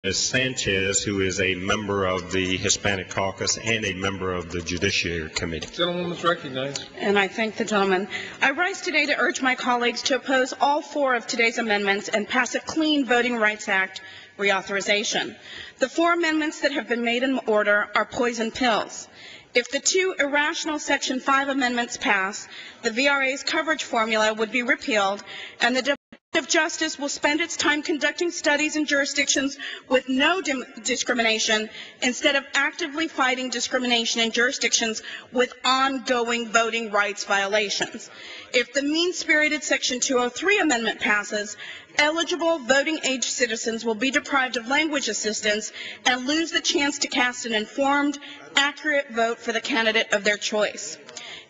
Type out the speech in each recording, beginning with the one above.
is Sanchez, who is a member of the Hispanic Caucus and a member of the Judiciary Committee. The gentleman is recognized. And I thank the gentleman. I rise today to urge my colleagues to oppose all 4 of today's amendments and pass a clean Voting Rights Act reauthorization. The 4 amendments that have been made in order are poison pills. If the 2 irrational Section 5 amendments pass, the VRA's coverage formula would be repealed, and the Department of Justice will spend its time conducting studies in jurisdictions with no discrimination instead of actively fighting discrimination in jurisdictions with ongoing voting rights violations. If the mean-spirited Section 203 amendment passes, eligible voting-age citizens will be deprived of language assistance and lose the chance to cast an informed, accurate vote for the candidate of their choice.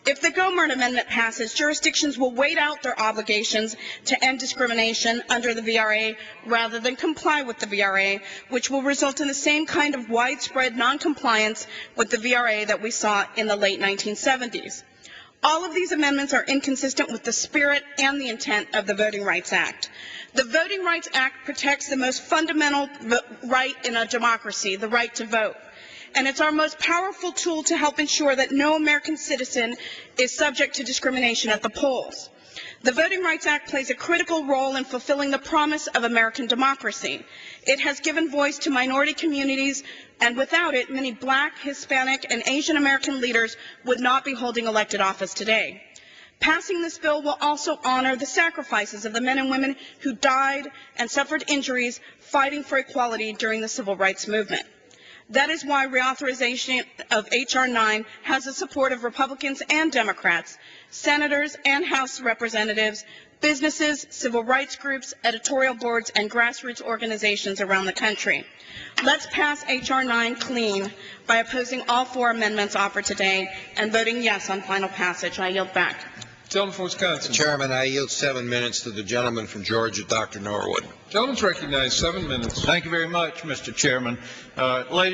If the Gohmert Amendment passes, jurisdictions will wait out their obligations to end discrimination under the VRA rather than comply with the VRA, which will result in the same kind of widespread noncompliance with the VRA that we saw in the late 1970s. All of these amendments are inconsistent with the spirit and the intent of the Voting Rights Act. The Voting Rights Act protects the most fundamental right in a democracy, the right to vote. And it's our most powerful tool to help ensure that no American citizen is subject to discrimination at the polls. The Voting Rights Act plays a critical role in fulfilling the promise of American democracy. It has given voice to minority communities, and without it, many Black, Hispanic, and Asian American leaders would not be holding elected office today. Passing this bill will also honor the sacrifices of the men and women who died and suffered injuries fighting for equality during the Civil Rights Movement. That is why reauthorization of H.R. 9 has the support of Republicans and Democrats, senators and House representatives, businesses, civil rights groups, editorial boards, and grassroots organizations around the country. Let's pass H.R. 9 clean by opposing all 4 amendments offered today and voting yes on final passage. I yield back. Gentleman from Wisconsin. Chairman, I yield 7 minutes to the gentleman from Georgia, Dr. Norwood. Gentleman's recognized. 7 minutes. Thank you very much, Mr. Chairman. Ladies